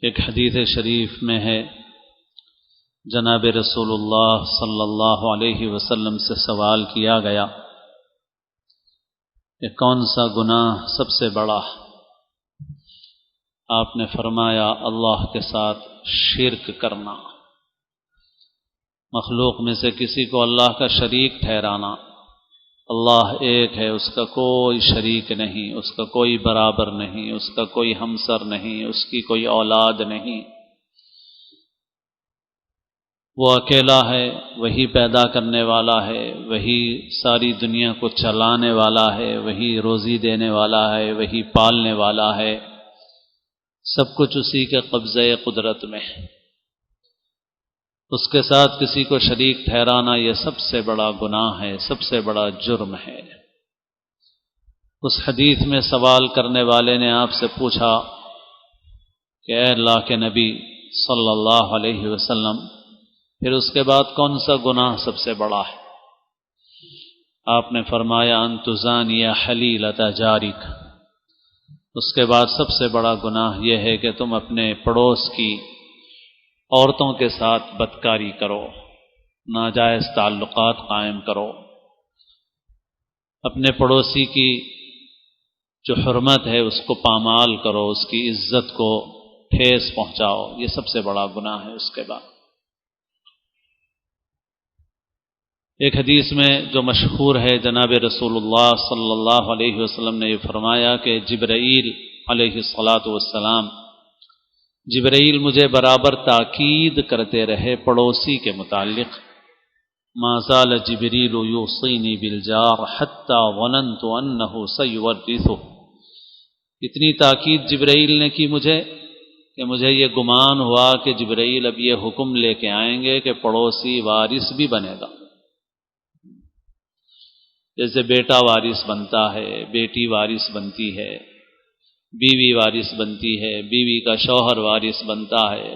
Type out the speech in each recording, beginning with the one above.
ایک حدیث شریف میں ہے، جناب رسول اللہ صلی اللہ علیہ وسلم سے سوال کیا گیا کہ کون سا گناہ سب سے بڑا؟ آپ نے فرمایا اللہ کے ساتھ شرک کرنا، مخلوق میں سے کسی کو اللہ کا شریک ٹھہرانا۔ اللہ ایک ہے، اس کا کوئی شریک نہیں، اس کا کوئی برابر نہیں، اس کا کوئی ہمسر نہیں، اس کی کوئی اولاد نہیں۔ وہ اکیلا ہے، وہی پیدا کرنے والا ہے، وہی ساری دنیا کو چلانے والا ہے، وہی روزی دینے والا ہے، وہی پالنے والا ہے، سب کچھ اسی کے قبضے قدرت میں ہے۔ اس کے ساتھ کسی کو شریک ٹھہرانا یہ سب سے بڑا گناہ ہے، سب سے بڑا جرم ہے۔ اس حدیث میں سوال کرنے والے نے آپ سے پوچھا کہ اے اللہ کے نبی صلی اللہ علیہ وسلم، پھر اس کے بعد کون سا گناہ سب سے بڑا ہے؟ آپ نے فرمایا ان تزانی حلیلۃ جارک۔ اس کے بعد سب سے بڑا گناہ یہ ہے کہ تم اپنے پڑوس کی عورتوں کے ساتھ بدکاری کرو، ناجائز تعلقات قائم کرو، اپنے پڑوسی کی جو حرمت ہے اس کو پامال کرو، اس کی عزت کو ٹھیس پہنچاؤ، یہ سب سے بڑا گناہ ہے۔ اس کے بعد ایک حدیث میں جو مشہور ہے، جناب رسول اللہ صلی اللہ علیہ وسلم نے یہ فرمایا کہ جبرائیل علیہ الصلاۃ والسلام، جبرائیل مجھے برابر تاکید کرتے رہے پڑوسی کے متعلق۔ ما زال جبریل یوصینی بالجار حتی ظننت انہ سیورثہ۔ اتنی تاکید جبرائیل نے کی مجھے کہ مجھے یہ گمان ہوا کہ جبرائیل اب یہ حکم لے کے آئیں گے کہ پڑوسی وارث بھی بنے گا۔ جیسے بیٹا وارث بنتا ہے، بیٹی وارث بنتی ہے، بیوی وارث بنتی ہے، بیوی کا شوہر وارث بنتا ہے،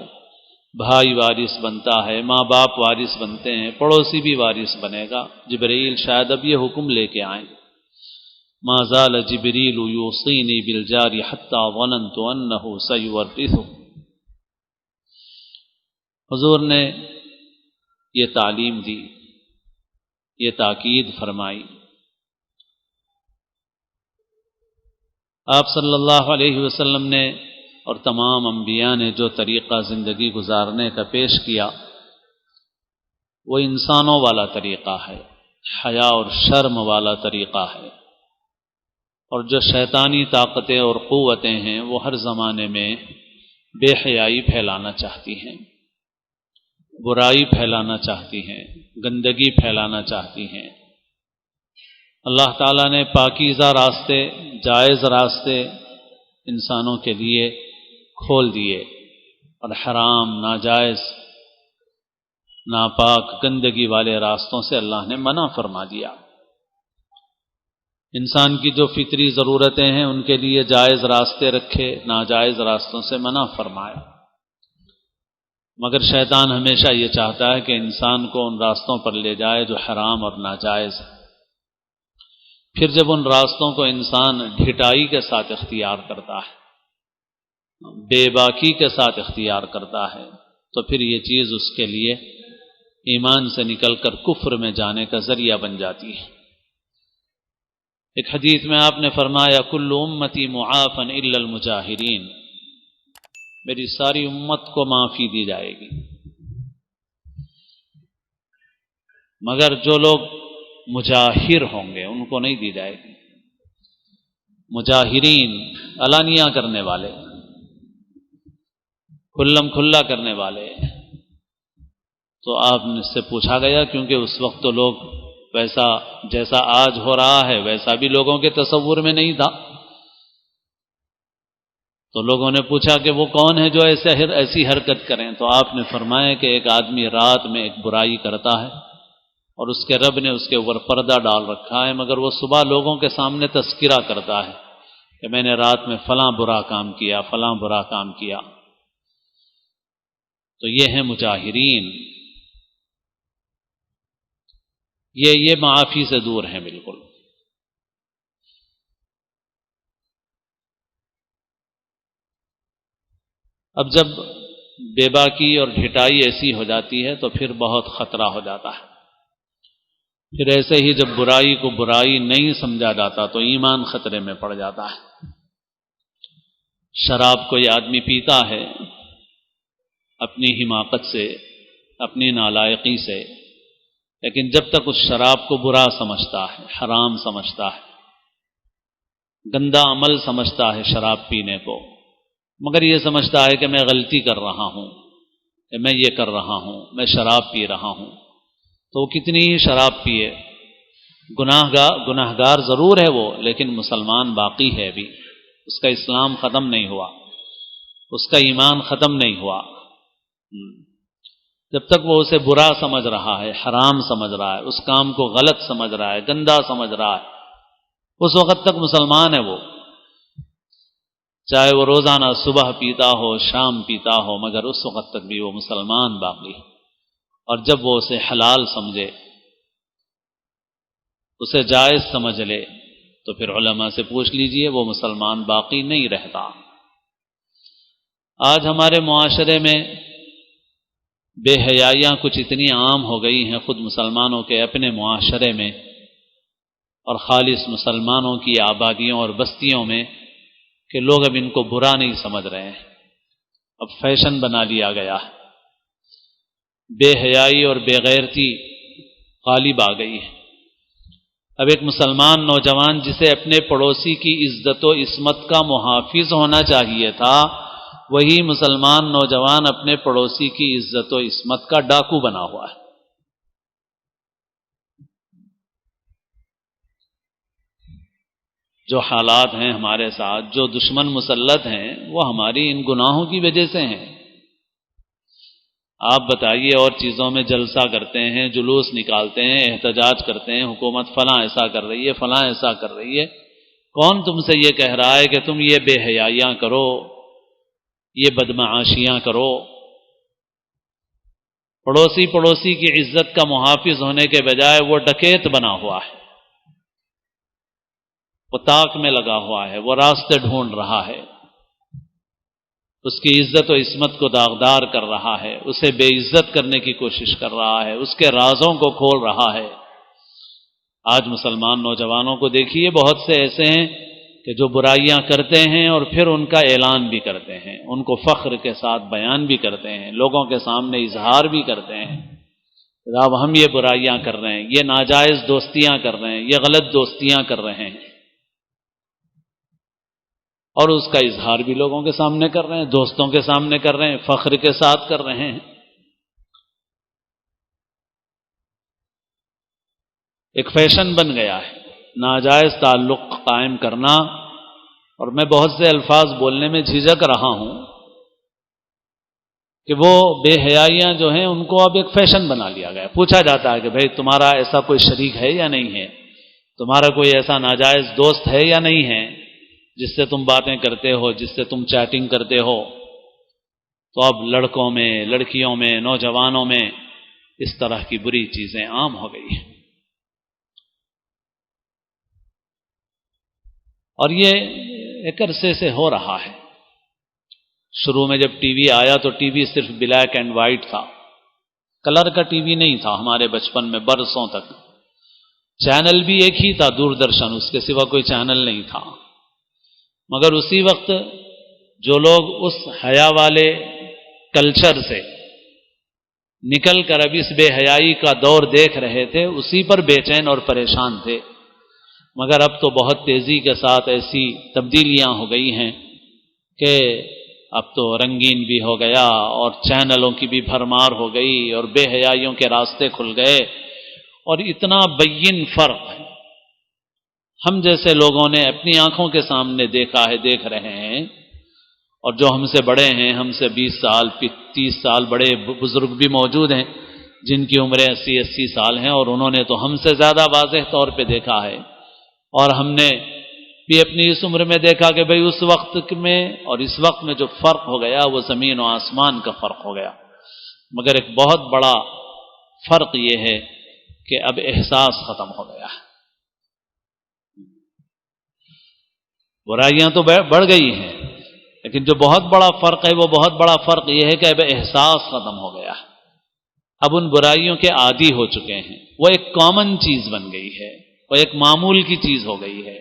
بھائی وارث بنتا ہے، ماں باپ وارث بنتے ہیں، پڑوسی بھی وارث بنے گا۔ جبرائیل شاید اب یہ حکم لے کے آئیں۔ ما زال جبریل یوصینی بالجار حتی ظننت انہ سیورثہ۔ حضور نے یہ تعلیم دی، یہ تاکید فرمائی۔ آپ صلی اللہ علیہ وسلم نے اور تمام انبیاء نے جو طریقہ زندگی گزارنے کا پیش کیا وہ انسانوں والا طریقہ ہے، حیا اور شرم والا طریقہ ہے، اور جو شیطانی طاقتیں اور قوتیں ہیں وہ ہر زمانے میں بے حیائی پھیلانا چاہتی ہیں، برائی پھیلانا چاہتی ہیں، گندگی پھیلانا چاہتی ہیں۔ اللہ تعالیٰ نے پاکیزہ راستے، جائز راستے انسانوں کے لیے کھول دیے، اور حرام، ناجائز، ناپاک، گندگی والے راستوں سے اللہ نے منع فرما دیا۔ انسان کی جو فطری ضرورتیں ہیں ان کے لیے جائز راستے رکھے، ناجائز راستوں سے منع فرمایا۔ مگر شیطان ہمیشہ یہ چاہتا ہے کہ انسان کو ان راستوں پر لے جائے جو حرام اور ناجائز ہے۔ پھر جب ان راستوں کو انسان ڈھٹائی کے ساتھ اختیار کرتا ہے، بے باکی کے ساتھ اختیار کرتا ہے، تو پھر یہ چیز اس کے لیے ایمان سے نکل کر کفر میں جانے کا ذریعہ بن جاتی ہے۔ ایک حدیث میں آپ نے فرمایا کل امتی معافا الا المجاہرین، میری ساری امت کو معافی دی جائے گی مگر جو لوگ مجاہر ہوں گے ان کو نہیں دی جائے گی۔ مجاہرین، علانیہ کرنے والے، کھلم کھلا کرنے والے۔ تو آپ نے سے پوچھا گیا کیونکہ اس وقت تو لوگ ویسا جیسا آج ہو رہا ہے ویسا بھی لوگوں کے تصور میں نہیں تھا، تو لوگوں نے پوچھا کہ وہ کون ہے جو ایسی حرکت کریں؟ تو آپ نے فرمایا کہ ایک آدمی رات میں ایک برائی کرتا ہے اور اس کے رب نے اس کے اوپر پردہ ڈال رکھا ہے، مگر وہ صبح لوگوں کے سامنے تذکرہ کرتا ہے کہ میں نے رات میں فلاں برا کام کیا، فلاں برا کام کیا۔ تو یہ ہیں مجاہرین، یہ معافی سے دور ہیں بالکل۔ اب جب بے باکی اور ڈھٹائی ایسی ہو جاتی ہے تو پھر بہت خطرہ ہو جاتا ہے. پھر ایسے ہی جب برائی کو برائی نہیں سمجھا جاتا تو ایمان خطرے میں پڑ جاتا ہے. شراب کوئی آدمی پیتا ہے اپنی حماقت سے، اپنی نالائقی سے، لیکن جب تک اس شراب کو برا سمجھتا ہے، حرام سمجھتا ہے، گندا عمل سمجھتا ہے شراب پینے کو، مگر یہ سمجھتا ہے کہ میں غلطی کر رہا ہوں، کہ میں یہ کر رہا ہوں، میں شراب پی رہا ہوں، تو وہ کتنی ہی شراب پیے، گناہگار ضرور ہے وہ، لیکن مسلمان باقی ہے ابھی، اس کا اسلام ختم نہیں ہوا، اس کا ایمان ختم نہیں ہوا. جب تک وہ اسے برا سمجھ رہا ہے، حرام سمجھ رہا ہے، اس کام کو غلط سمجھ رہا ہے، گندا سمجھ رہا ہے، اس وقت تک مسلمان ہے وہ، چاہے وہ روزانہ صبح پیتا ہو، شام پیتا ہو، مگر اس وقت تک بھی وہ مسلمان باقی ہے. اور جب وہ اسے حلال سمجھے، اسے جائز سمجھ لے، تو پھر علماء سے پوچھ لیجئے وہ مسلمان باقی نہیں رہتا. آج ہمارے معاشرے میں بے حیائیاں کچھ اتنی عام ہو گئی ہیں خود مسلمانوں کے اپنے معاشرے میں اور خالص مسلمانوں کی آبادیوں اور بستیوں میں کہ لوگ اب ان کو برا نہیں سمجھ رہے ہیں، اب فیشن بنا لیا گیا. بے حیائی اور بے غیرتی غالب آ گئی ہے. اب ایک مسلمان نوجوان جسے اپنے پڑوسی کی عزت و عصمت کا محافظ ہونا چاہیے تھا، وہی مسلمان نوجوان اپنے پڑوسی کی عزت و عصمت کا ڈاکو بنا ہوا ہے. جو حالات ہیں ہمارے ساتھ، جو دشمن مسلط ہیں، وہ ہماری ان گناہوں کی وجہ سے ہیں. آپ بتائیے، اور چیزوں میں جلسہ کرتے ہیں، جلوس نکالتے ہیں، احتجاج کرتے ہیں، حکومت فلاں ایسا کر رہی ہے، فلاں ایسا کر رہی ہے، کون تم سے یہ کہہ رہا ہے کہ تم یہ بے حیائیاں کرو، یہ بدمعاشیاں کرو؟ پڑوسی کی عزت کا محافظ ہونے کے بجائے وہ ڈکیت بنا ہوا ہے، وہ طاق میں لگا ہوا ہے، وہ راستے ڈھونڈ رہا ہے، اس کی عزت و عصمت کو داغدار کر رہا ہے، اسے بے عزت کرنے کی کوشش کر رہا ہے، اس کے رازوں کو کھول رہا ہے. آج مسلمان نوجوانوں کو دیکھیے، بہت سے ایسے ہیں کہ جو برائیاں کرتے ہیں اور پھر ان کا اعلان بھی کرتے ہیں، ان کو فخر کے ساتھ بیان بھی کرتے ہیں، لوگوں کے سامنے اظہار بھی کرتے ہیں، اب ہم یہ برائیاں کر رہے ہیں، یہ ناجائز دوستیاں کر رہے ہیں، یہ غلط دوستیاں کر رہے ہیں، اور اس کا اظہار بھی لوگوں کے سامنے کر رہے ہیں، دوستوں کے سامنے کر رہے ہیں، فخر کے ساتھ کر رہے ہیں. ایک فیشن بن گیا ہے ناجائز تعلق قائم کرنا، اور میں بہت سے الفاظ بولنے میں جھجک رہا ہوں کہ وہ بے حیائیاں جو ہیں ان کو اب ایک فیشن بنا لیا گیا. پوچھا جاتا ہے کہ بھئی تمہارا ایسا کوئی شریک ہے یا نہیں ہے، تمہارا کوئی ایسا ناجائز دوست ہے یا نہیں ہے جس سے تم باتیں کرتے ہو، جس سے تم چیٹنگ کرتے ہو. تو اب لڑکوں میں، لڑکیوں میں، نوجوانوں میں اس طرح کی بری چیزیں عام ہو گئی ہیں. اور یہ ایک عرصے سے ہو رہا ہے. شروع میں جب ٹی وی آیا تو ٹی وی صرف بلیک اینڈ وائٹ تھا، کلر کا ٹی وی نہیں تھا ہمارے بچپن میں برسوں تک. چینل بھی ایک ہی تھا، دوردرشن، اس کے سوا کوئی چینل نہیں تھا. مگر اسی وقت جو لوگ اس حیا والے کلچر سے نکل کر اب اس بے حیائی کا دور دیکھ رہے تھے، اسی پر بے چین اور پریشان تھے. مگر اب تو بہت تیزی کے ساتھ ایسی تبدیلیاں ہو گئی ہیں کہ اب تو رنگین بھی ہو گیا اور چینلوں کی بھی بھرمار ہو گئی اور بے حیائیوں کے راستے کھل گئے. اور اتنا بین فرق ہم جیسے لوگوں نے اپنی آنکھوں کے سامنے دیکھا ہے، دیکھ رہے ہیں، اور جو ہم سے بڑے ہیں، ہم سے 20 سال 30 سال بڑے بزرگ بھی موجود ہیں جن کی عمریں 80 سال ہیں، اور انہوں نے تو ہم سے زیادہ واضح طور پہ دیکھا ہے. اور ہم نے بھی اپنی اس عمر میں دیکھا کہ بھئی اس وقت میں اور اس وقت میں جو فرق ہو گیا وہ زمین و آسمان کا فرق ہو گیا. مگر ایک بہت بڑا فرق یہ ہے کہ اب احساس ختم ہو گیا. برائیاں تو بڑھ گئی ہیں، لیکن جو بہت بڑا فرق ہے وہ بہت بڑا فرق یہ ہے کہ اب احساس ختم ہو گیا، اب ان برائیوں کے عادی ہو چکے ہیں، وہ ایک کامن چیز بن گئی ہے، وہ ایک معمول کی چیز ہو گئی ہے،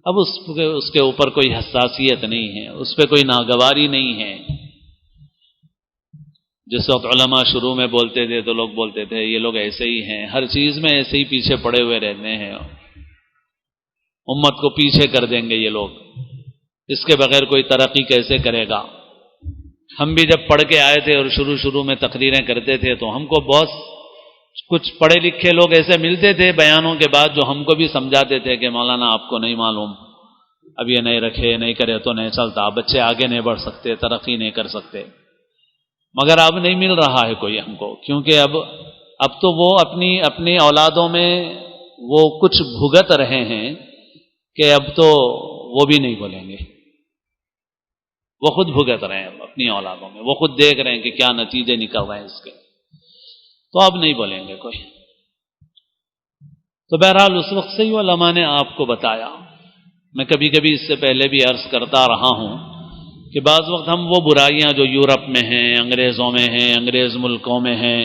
اب اس کے اوپر کوئی حساسیت نہیں ہے، اس پہ کوئی ناگواری نہیں ہے۔ جس وقت علماء شروع میں بولتے تھے تو لوگ بولتے تھے یہ لوگ ایسے ہی ہیں، ہر چیز میں ایسے ہی پیچھے پڑے ہوئے رہتے ہیں، امت کو پیچھے کر دیں گے یہ لوگ، اس کے بغیر کوئی ترقی کیسے کرے گا۔ ہم بھی جب پڑھ کے آئے تھے اور شروع میں تقریریں کرتے تھے تو ہم کو بہت کچھ پڑھے لکھے لوگ ایسے ملتے تھے بیانوں کے بعد جو ہم کو بھی سمجھاتے تھے کہ مولانا آپ کو نہیں معلوم، اب یہ نہیں رکھے نہیں کرے تو نہیں چلتا، بچے آگے نہیں بڑھ سکتے، ترقی نہیں کر سکتے۔ مگر اب نہیں مل رہا ہے کوئی ہم کو، کیونکہ اب تو وہ اپنی اولادوں میں وہ کچھ بھگت رہے ہیں کہ اب تو وہ بھی نہیں بولیں گے، وہ خود بھگت رہے ہیں اپنی اولادوں میں، وہ خود دیکھ رہے ہیں کہ کیا نتیجے نکل رہے ہیں اس کے، تو اب نہیں بولیں گے کوئی۔ تو بہرحال اس وقت سے ہی علماء نے آپ کو بتایا، میں کبھی کبھی اس سے پہلے بھی عرض کرتا رہا ہوں کہ بعض وقت ہم وہ برائیاں جو یورپ میں ہیں، انگریزوں میں ہیں، انگریز ملکوں میں ہیں،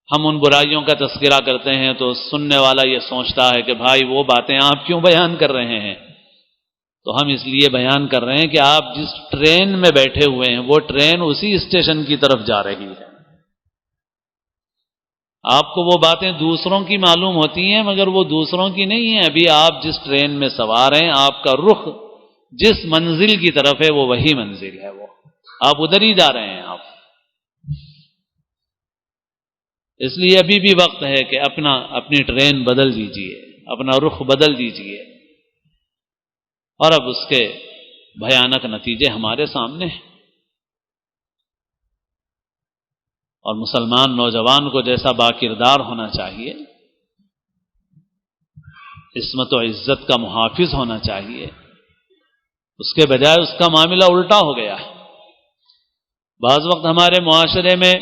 ہم ان برائیوں کا تذکرہ کرتے ہیں تو سننے والا یہ سوچتا ہے کہ بھائی وہ باتیں آپ کیوں بیان کر رہے ہیں؟ تو ہم اس لیے بیان کر رہے ہیں کہ آپ جس ٹرین میں بیٹھے ہوئے ہیں وہ ٹرین اسی اسٹیشن کی طرف جا رہی ہے۔ آپ کو وہ باتیں دوسروں کی معلوم ہوتی ہیں مگر وہ دوسروں کی نہیں ہیں، ابھی آپ جس ٹرین میں سوار ہیں آپ کا رخ جس منزل کی طرف ہے وہ وہی منزل ہے، وہ آپ ادھر ہی جا رہے ہیں آپ۔ اس لیے ابھی بھی وقت ہے کہ اپنی ٹرین بدل دیجئے، اپنا رخ بدل دیجئے، اور اب اس کے بھیانک نتیجے ہمارے سامنے ہیں۔ اور مسلمان نوجوان کو جیسا باکردار ہونا چاہیے، عصمت و عزت کا محافظ ہونا چاہیے، اس کے بجائے اس کا معاملہ الٹا ہو گیا ہے۔ بعض وقت ہمارے معاشرے میں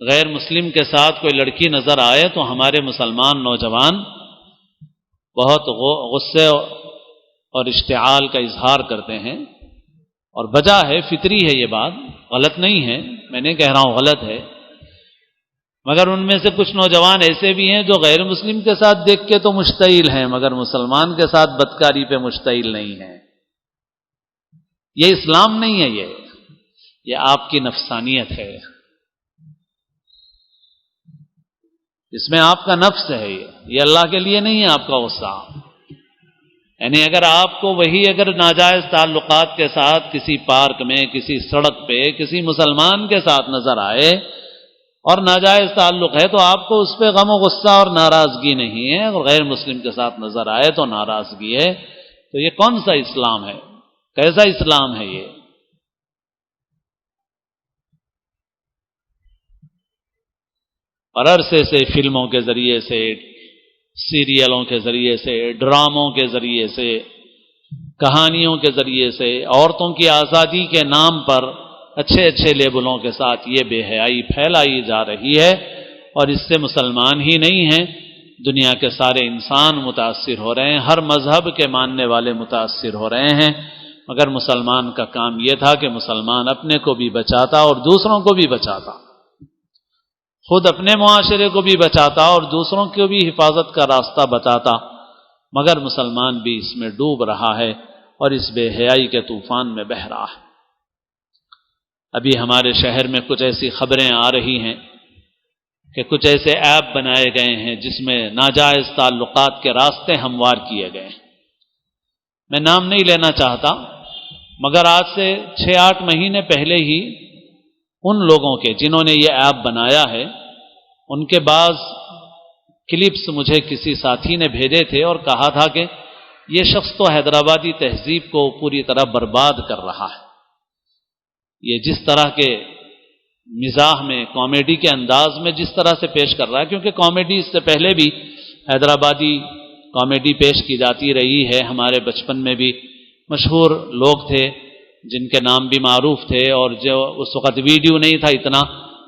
غیر مسلم کے ساتھ کوئی لڑکی نظر آئے تو ہمارے مسلمان نوجوان بہت غصے اور اشتعال کا اظہار کرتے ہیں، اور وجہ ہے، فطری ہے یہ بات، غلط نہیں ہے، میں نہیں کہہ رہا ہوں غلط ہے، مگر ان میں سے کچھ نوجوان ایسے بھی ہیں جو غیر مسلم کے ساتھ دیکھ کے تو مشتعل ہیں مگر مسلمان کے ساتھ بدکاری پہ مشتعل نہیں ہیں۔ یہ اسلام نہیں ہے، یہ آپ کی نفسانیت ہے، اس میں آپ کا نفس ہے، یہ اللہ کے لیے نہیں ہے آپ کا غصہ۔ یعنی اگر آپ کو اگر ناجائز تعلقات کے ساتھ کسی پارک میں، کسی سڑک پہ کسی مسلمان کے ساتھ نظر آئے اور ناجائز تعلق ہے تو آپ کو اس پہ غم و غصہ اور ناراضگی نہیں ہے، اور غیر مسلم کے ساتھ نظر آئے تو ناراضگی ہے، تو یہ کون سا اسلام ہے؟ کیسا اسلام ہے یہ؟ اور عرصے سے فلموں کے ذریعے سے، سیریلوں کے ذریعے سے، ڈراموں کے ذریعے سے، کہانیوں کے ذریعے سے، عورتوں کی آزادی کے نام پر اچھے لیبلوں کے ساتھ یہ بے حیائی پھیلائی جا رہی ہے، اور اس سے مسلمان ہی نہیں ہیں، دنیا کے سارے انسان متاثر ہو رہے ہیں، ہر مذہب کے ماننے والے متاثر ہو رہے ہیں، مگر مسلمان کا کام یہ تھا کہ مسلمان اپنے کو بھی بچاتا اور دوسروں کو بھی بچاتا، خود اپنے معاشرے کو بھی بچاتا اور دوسروں کو بھی حفاظت کا راستہ بتاتا، مگر مسلمان بھی اس میں ڈوب رہا ہے اور اس بے حیائی کے طوفان میں بہہ رہا ہے۔ ابھی ہمارے شہر میں کچھ ایسی خبریں آ رہی ہیں کہ کچھ ایسے ایپ بنائے گئے ہیں جس میں ناجائز تعلقات کے راستے ہموار کیے گئے ہیں۔ میں نام نہیں لینا چاہتا، مگر آج سے 6-8 مہینے پہلے ہی ان لوگوں کے جنہوں نے یہ ایپ بنایا ہے ان کے بعض کلپس مجھے کسی ساتھی نے بھیجے تھے اور کہا تھا کہ یہ شخص تو حیدرآبادی تہذیب کو پوری طرح برباد کر رہا ہے، یہ جس طرح کے مزاح میں، کامیڈی کے انداز میں جس طرح سے پیش کر رہا ہے، کیونکہ کامیڈی اس سے پہلے بھی حیدرآبادی کامیڈی پیش کی جاتی رہی ہے، ہمارے بچپن میں بھی مشہور لوگ تھے جن کے نام بھی معروف تھے، اور جو اس وقت ویڈیو نہیں تھا اتنا،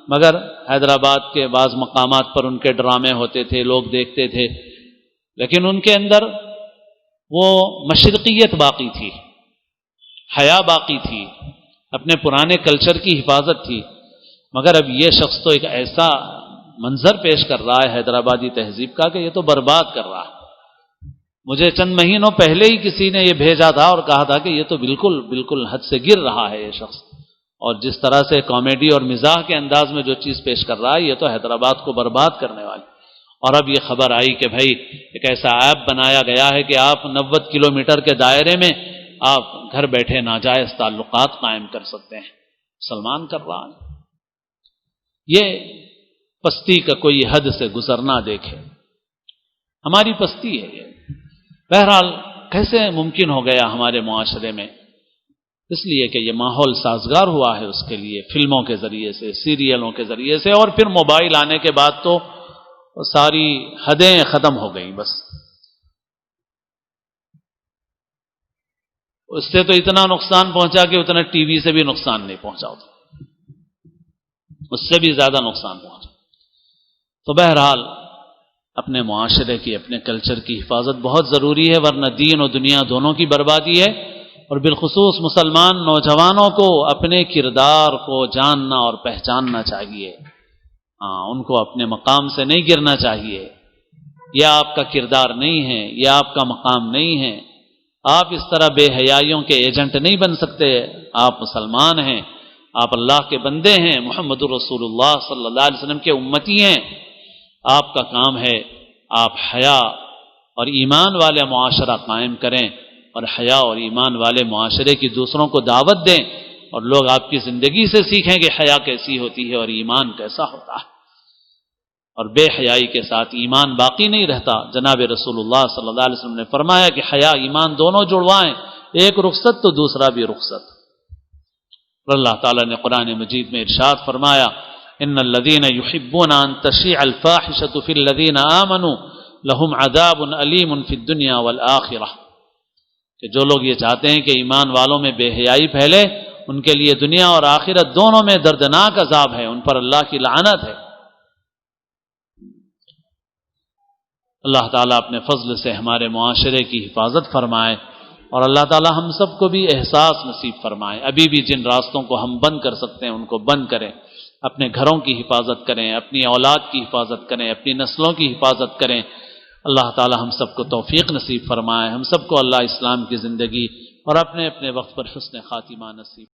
مگر حیدرآباد کے بعض مقامات پر ان کے ڈرامے ہوتے تھے، لوگ دیکھتے تھے، لیکن ان کے اندر وہ مشرقیت باقی تھی، حیا باقی تھی، اپنے پرانے کلچر کی حفاظت تھی، مگر اب یہ شخص تو ایک ایسا منظر پیش کر رہا ہے حیدرآبادی تہذیب کا کہ یہ تو برباد کر رہا ہے۔ مجھے چند مہینوں پہلے ہی کسی نے یہ بھیجا تھا اور کہا تھا کہ یہ تو بالکل حد سے گر رہا ہے یہ شخص، اور جس طرح سے کامیڈی اور مزاح کے انداز میں جو چیز پیش کر رہا ہے یہ تو حیدرآباد کو برباد کرنے والی۔ اور اب یہ خبر آئی کہ بھائی ایک ایسا ایپ بنایا گیا ہے کہ آپ 90 کلومیٹر کے دائرے میں آپ گھر بیٹھے ناجائز تعلقات قائم کر سکتے ہیں۔ سلمان کر رہا ہے۔ یہ پستی کا کوئی حد سے گزرنا دیکھے، ہماری پستی ہے یہ۔ بہرحال کیسے ممکن ہو گیا ہمارے معاشرے میں؟ اس لیے کہ یہ ماحول سازگار ہوا ہے اس کے لیے، فلموں کے ذریعے سے، سیریلوں کے ذریعے سے، اور پھر موبائل آنے کے بعد تو ساری حدیں ختم ہو گئیں۔ بس اس سے تو اتنا نقصان پہنچا کہ اتنا ٹی وی سے بھی نقصان نہیں پہنچا ہوتا، اس سے بھی زیادہ نقصان پہنچا۔ تو بہرحال اپنے معاشرے کی، اپنے کلچر کی حفاظت بہت ضروری ہے، ورنہ دین و دنیا دونوں کی بربادی ہے۔ اور بالخصوص مسلمان نوجوانوں کو اپنے کردار کو جاننا اور پہچاننا چاہیے۔ ان کو اپنے مقام سے نہیں گرنا چاہیے۔ یہ آپ کا کردار نہیں ہے، یہ آپ کا مقام نہیں ہے۔ آپ اس طرح بے حیائیوں کے ایجنٹ نہیں بن سکتے۔ آپ مسلمان ہیں، آپ اللہ کے بندے ہیں، محمد رسول اللہ صلی اللہ علیہ وسلم کے امتی ہیں۔ آپ کا کام ہے آپ حیا اور ایمان والے معاشرہ قائم کریں، اور حیا اور ایمان والے معاشرے کی دوسروں کو دعوت دیں، اور لوگ آپ کی زندگی سے سیکھیں کہ حیا کیسی ہوتی ہے اور ایمان کیسا ہوتا ہے۔ اور بے حیائی کے ساتھ ایمان باقی نہیں رہتا۔ جناب رسول اللہ صلی اللہ علیہ وسلم نے فرمایا کہ حیا ایمان دونوں جڑوائیں، ایک رخصت تو دوسرا بھی رخصت۔ اور اللہ تعالیٰ نے قرآن مجید میں ارشاد فرمایا ان الذين يحبون ان تشيع الفاحشة في الذين آمنوا لهم عذاب أليم في الدنيا والآخرة، کہ جو لوگ یہ چاہتے ہیں کہ ایمان والوں میں بے حیائی پھیلے، ان کے لیے دنیا اور آخرت دونوں میں دردناک عذاب ہے، ان پر اللہ کی لعنت ہے۔ اللہ تعالیٰ اپنے فضل سے ہمارے معاشرے کی حفاظت فرمائے، اور اللہ تعالیٰ ہم سب کو بھی احساس نصیب فرمائے۔ ابھی بھی جن راستوں کو ہم بند کر سکتے ہیں ان کو بند کریں، اپنے گھروں کی حفاظت کریں، اپنی اولاد کی حفاظت کریں، اپنی نسلوں کی حفاظت کریں۔ اللہ تعالیٰ ہم سب کو توفیق نصیب فرمائے، ہم سب کو اللہ اسلام کی زندگی اور اپنے اپنے وقت پر حسن خاتمہ نصیب